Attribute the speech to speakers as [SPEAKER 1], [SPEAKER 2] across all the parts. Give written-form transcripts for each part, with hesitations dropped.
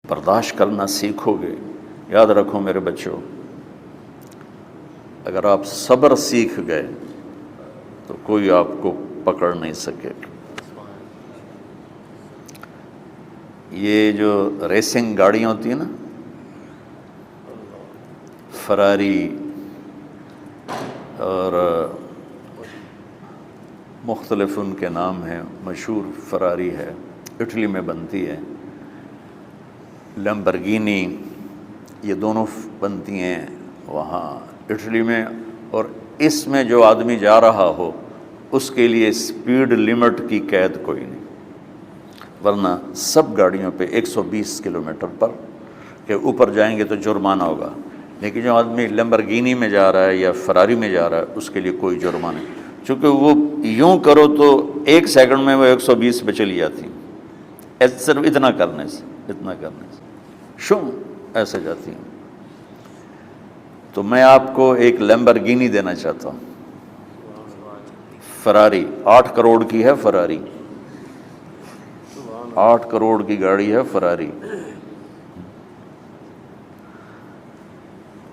[SPEAKER 1] برداشت کرنا سیکھو گے. یاد رکھو میرے بچوں، اگر آپ صبر سیکھ گئے تو کوئی آپ کو پکڑ نہیں سکے. یہ جو ریسنگ گاڑیاں ہوتی ہیں نا، فراری اور مختلف ان کے نام ہیں، مشہور فراری ہے، اٹلی میں بنتی ہے. لیمبرگینی، یہ دونوں بنتی ہیں وہاں اٹلی میں. اور اس میں جو آدمی جا رہا ہو اس کے لیے سپیڈ لمٹ کی قید کوئی نہیں، ورنہ سب گاڑیوں پہ 120 کلومیٹر پر کہ اوپر جائیں گے تو جرمانہ ہوگا. لیکن جو آدمی لیمبرگینی میں جا رہا ہے یا فراری میں جا رہا ہے اس کے لیے کوئی جرمانہ نہیں، چونکہ وہ یوں کرو تو 1 سیکنڈ میں وہ 120 پہ چلی جاتی ہیں، صرف اتنا کرنے سے شو ایسے جاتی ہیں. تو میں آپ کو ایک لیمبرگینی دینا چاہتا ہوں، فراری 8 کروڑ کی ہے. فراری 8 کروڑ کی گاڑی ہے فراری.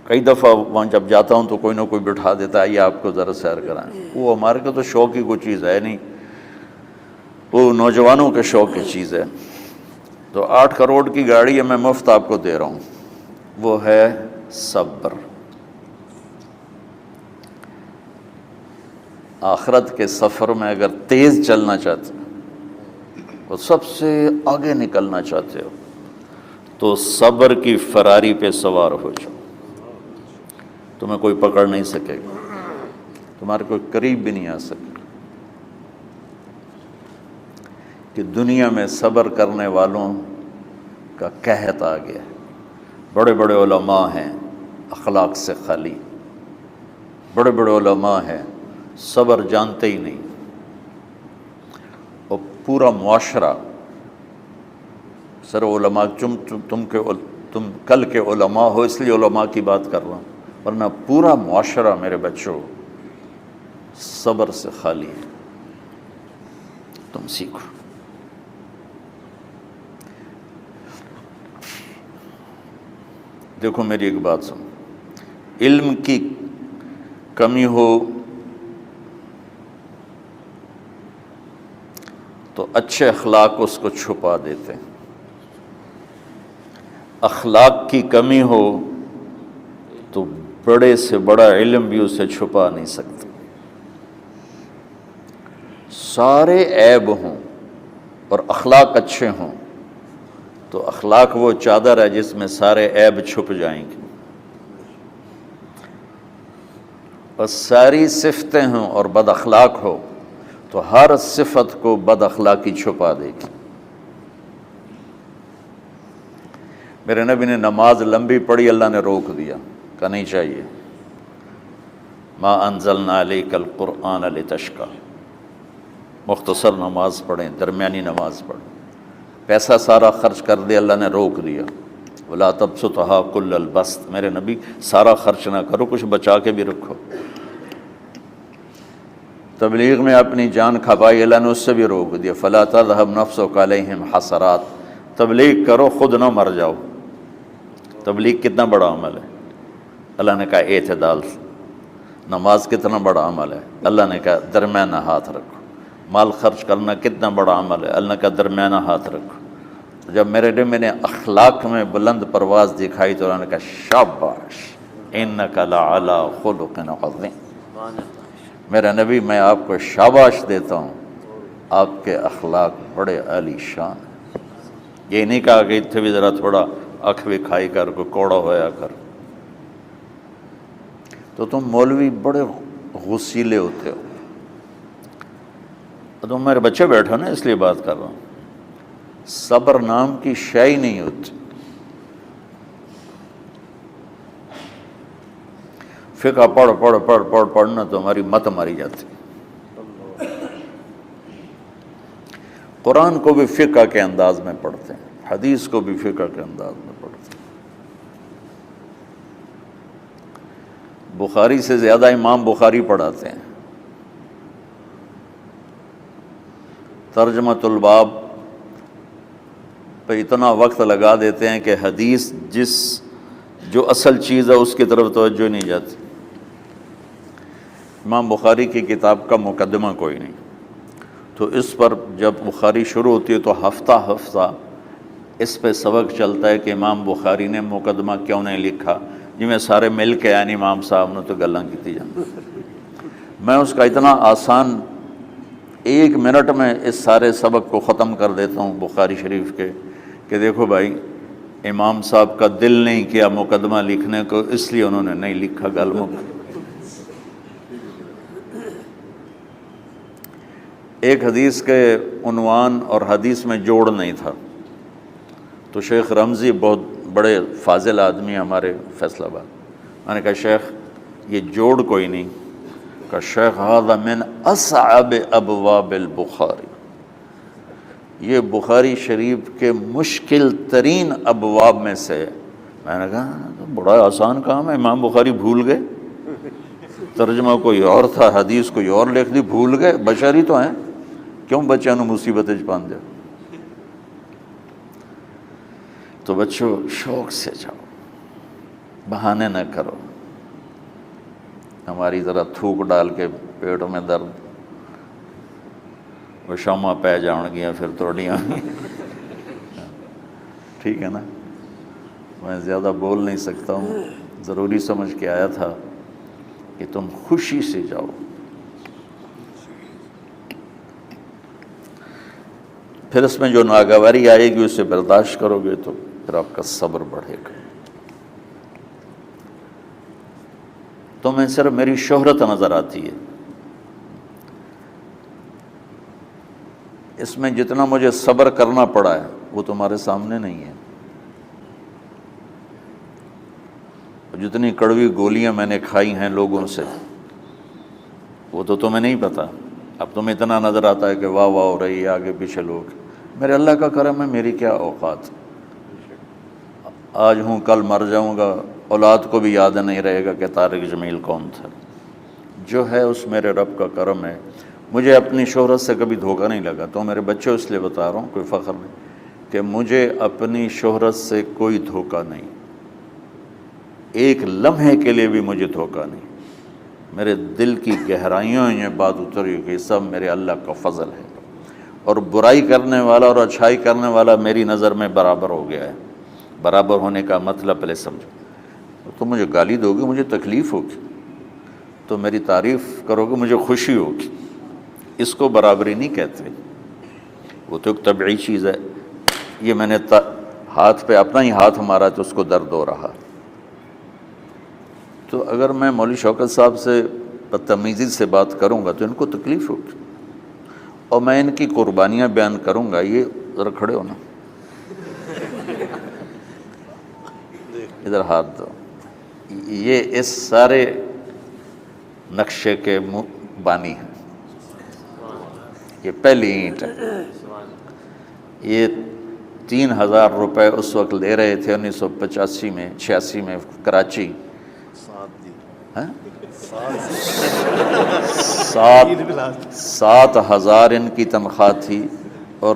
[SPEAKER 1] کئی دفعہ وہاں جب جاتا ہوں تو کوئی نہ کوئی بٹھا دیتا ہے، یہ آپ کو ذرا سیر کرائیں. وہ ہمارے کو تو شوق کی کوئی چیز ہے نہیں، وہ نوجوانوں کے شوق کی چیز ہے. تو 8 کروڑ کی گاڑی ہے، میں مفت آپ کو دے رہا ہوں، وہ ہے صبر. آخرت کے سفر میں اگر تیز چلنا چاہتے اور سب سے آگے نکلنا چاہتے ہو تو صبر کی فراری پہ سوار ہو جاؤ. تمہیں کوئی پکڑ نہیں سکے گا، تمہارے کوئی قریب بھی نہیں آ سکے. کہ دنیا میں صبر کرنے والوں کا قحط آ گیا ہے. بڑے بڑے علماء ہیں اخلاق سے خالی، بڑے بڑے علماء ہیں صبر جانتے ہی نہیں. اور پورا معاشرہ سر علماء، تم کل کے علماء ہو اس لیے علماء کی بات کر رہا ہوں، ورنہ پورا معاشرہ میرے بچوں صبر سے خالی ہے. تم سیکھو. دیکھو میری ایک بات سنو، علم کی کمی ہو تو اچھے اخلاق اس کو چھپا دیتے ہیں، اخلاق کی کمی ہو تو بڑے سے بڑا علم بھی اسے چھپا نہیں سکتا. سارے عیب ہوں اور اخلاق اچھے ہوں تو اخلاق وہ چادر ہے جس میں سارے عیب چھپ جائیں گے. اور ساری صفتیں ہوں اور بد اخلاق ہو تو ہر صفت کو بد اخلاقی چھپا دے گی. میرے نبی نے نماز لمبی پڑھی، اللہ نے روک دیا، کہا نہیں چاہیے. ما انزلنا علیک القرآن لتشقی، مختصر نماز پڑھیں، درمیانی نماز پڑھیں. پیسہ سارا خرچ کر دے، اللہ نے روک دیا. ولا تبسطها کل البسط، میرے نبی سارا خرچ نہ کرو، کچھ بچا کے بھی رکھو. تبلیغ میں اپنی جان کھپائی، اللہ نے اس سے بھی روک دیا. فلا تذهب نفسك علیہم حسرات، تبلیغ کرو خود نہ مر جاؤ. تبلیغ کتنا بڑا عمل ہے، اللہ نے کہا اعتدال. نماز کتنا بڑا عمل ہے، اللہ نے کہا درمیانہ ہاتھ رکھو. مال خرچ کرنا کتنا بڑا عمل ہے، اللہ نے کہا درمیانہ ہاتھ رکھو. جب میرے نے میں نے اخلاق میں بلند پرواز دکھائی تو اللہ نے کہا شاباش انک لعلی خلق عظیم. میرا نبی میں آپ کو شاباش دیتا ہوں، آپ کے اخلاق بڑے عالی شان ہیں. یہ نہیں کہا کہ اتنے بھی ذرا تھوڑا اکھ بھی کھائی کر کوئی کوڑا ہویا کر. تو تم مولوی بڑے غسیلے ہوتے ہو. تم میرے بچے بیٹھو نا اس لیے بات کر رہا ہوں. صبر نام کی شے ہی نہیں ہوتی. فقہ پڑھنا تو ہماری مت ماری جاتی. قرآن کو بھی فقہ کے انداز میں پڑھتے ہیں، حدیث کو بھی فقہ کے انداز میں پڑھتے ہیں. بخاری سے زیادہ امام بخاری پڑھاتے ہیں. ترجمۃ الباب پہ اتنا وقت لگا دیتے ہیں کہ حدیث جو اصل چیز ہے اس کی طرف توجہ نہیں جاتی۔ امام بخاری کی کتاب کا مقدمہ کوئی نہیں، تو اس پر جب بخاری شروع ہوتی ہے تو ہفتہ ہفتہ اس پہ سبق چلتا ہے کہ امام بخاری نے مقدمہ کیوں نہیں لکھا، جی میں سارے مل کے یعنی امام صاحب نے تو گلاں کی جان۔ میں اس کا اتنا آسان 1 منٹ میں اس سارے سبق کو ختم کر دیتا ہوں بخاری شریف کے، کہ دیکھو بھائی امام صاحب کا دل نہیں کیا مقدمہ لکھنے کو، اس لیے انہوں نے نہیں لکھا۔ گلموں ایک حدیث کے عنوان اور حدیث میں جوڑ نہیں تھا، تو شیخ رمزی بہت بڑے فاضل آدمی ہمارے فیصل آباد، میں نے کہا شیخ یہ جوڑ کوئی نہیں، کہا شیخ ھذا من اصعب ابواب البخاری، یہ بخاری شریف کے مشکل ترین ابواب میں سے۔ میں نے کہا تو بڑا آسان کام ہے، امام بخاری بھول گئے، ترجمہ کوئی اور تھا، حدیث کوئی اور لکھ دی، بھول گئے، بشر ہی تو ہیں، کیوں بچوں نے مصیبت پان دیا۔ تو بچوں شوق سے جاؤ، بہانے نہ کرو، ہماری ذرا تھوک ڈال کے پیٹوں میں درد، وہ شامہ پہ جاؤں گیا پھر توڑیاں ٹھیک ہے نا۔ میں زیادہ بول نہیں سکتا ہوں، ضروری سمجھ کے آیا تھا کہ تم خوشی سے جاؤ۔ پھر اس میں جو ناگواری آئے گی اسے برداشت کرو گے تو پھر آپ کا صبر بڑھے گا۔ تو میں صرف میری شہرت نظر آتی ہے، اس میں جتنا مجھے صبر کرنا پڑا ہے وہ تمہارے سامنے نہیں ہے، جتنی کڑوی گولیاں میں نے کھائی ہیں لوگوں سے وہ تو تمہیں نہیں پتا۔ اب تمہیں اتنا نظر آتا ہے کہ واہ واہ ہو رہی ہے آگے پیچھے لوگ، میرے اللہ کا کرم ہے، میری کیا اوقات، آج ہوں کل مر جاؤں گا، اولاد کو بھی یاد نہیں رہے گا کہ طارق جمیل کون تھا۔ جو ہے اس میرے رب کا کرم ہے، مجھے اپنی شہرت سے کبھی دھوکہ نہیں لگا۔ تو میرے بچوں اس لیے بتا رہا ہوں، کوئی فخر نہیں، کہ مجھے اپنی شہرت سے کوئی دھوکہ نہیں، ایک لمحے کے لیے بھی مجھے دھوکہ نہیں۔ میرے دل کی گہرائیوں یہ بات اتری کہ سب میرے اللہ کا فضل ہے، اور برائی کرنے والا اور اچھائی کرنے والا میری نظر میں برابر ہو گیا ہے۔ برابر ہونے کا مطلب پہلے سمجھو، تو مجھے گالی دو گے مجھے تکلیف ہوگی، تو میری تعریف کرو گے مجھے خوشی ہوگی، اس کو برابری نہیں کہتے، وہ تو ایک طبعی چیز ہے۔ یہ میں نے ہاتھ پہ اپنا ہی ہاتھ مارا تو اس کو درد ہو رہا، تو اگر میں مولوی شوکت صاحب سے بدتمیزی سے بات کروں گا تو ان کو تکلیف ہوگی، اور میں ان کی قربانیاں بیان کروں گا۔ یہ ذرا کھڑے ہونا، ادھر ہاتھ دو، یہ اس سارے نقشے کے بانی ہیں، یہ پہلی اینٹ ہے۔ یہ 3000 روپے اس وقت لے رہے تھے 1985 میں 86 میں کراچی، 7,000 ان کی تنخواہ تھی، اور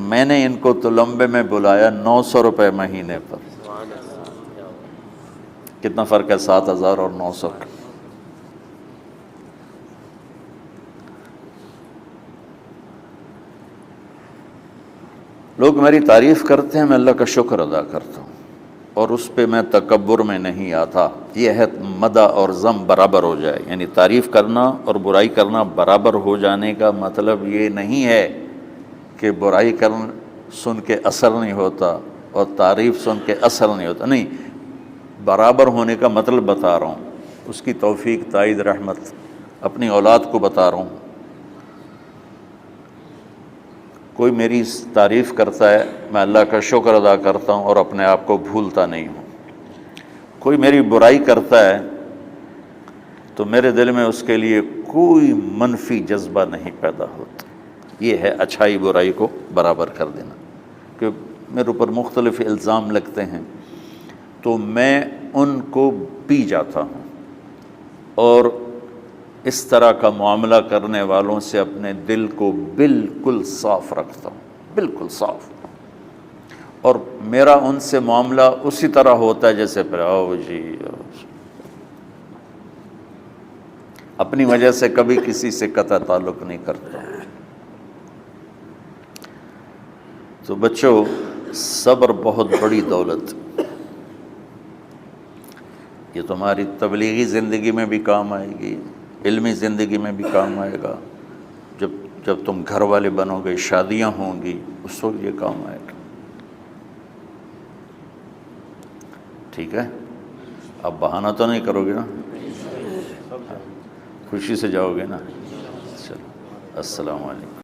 [SPEAKER 1] میں نے ان کو تلمبے میں بلایا 900 روپے مہینے پر۔ کتنا فرق ہے 7,000 اور 900 کا؟ لوگ میری تعریف کرتے ہیں، میں اللہ کا شکر ادا کرتا ہوں، اور اس پہ میں تکبر میں نہیں آتا۔ یہ ہے مدح اور ذم برابر ہو جائے، یعنی تعریف کرنا اور برائی کرنا برابر ہو جانے کا مطلب یہ نہیں ہے کہ برائی سن کے اثر نہیں ہوتا اور تعریف سن کے اثر نہیں ہوتا، نہیں، برابر ہونے کا مطلب بتا رہا ہوں، اس کی توفیق تائید رحمت اپنی اولاد کو بتا رہا ہوں۔ کوئی میری تعریف کرتا ہے میں اللہ کا شکر ادا کرتا ہوں اور اپنے آپ کو بھولتا نہیں ہوں، کوئی میری برائی کرتا ہے تو میرے دل میں اس کے لیے کوئی منفی جذبہ نہیں پیدا ہوتا۔ یہ ہے اچھائی برائی کو برابر کر دینا۔ کہ میرے اوپر مختلف الزام لگتے ہیں تو میں ان کو پی جاتا ہوں، اور اس طرح کا معاملہ کرنے والوں سے اپنے دل کو بالکل صاف رکھتا ہوں، بالکل صاف، اور میرا ان سے معاملہ اسی طرح ہوتا ہے جیسے پھر آؤ جی اپنی وجہ سے کبھی کسی سے قطع تعلق نہیں کرتا۔ تو بچوں، صبر بہت بڑی دولت، یہ تمہاری تبلیغی زندگی میں بھی کام آئے گی، علمی زندگی میں بھی کام آئے گا، جب تم گھر والے بنو گے، شادیاں ہوں گی، اس وقت یہ کام آئے گا۔ ٹھیک ہے، اب بہانہ تو نہیں کرو گے نا، خوشی سے جاؤ گے نا؟ چلو، السلام علیکم۔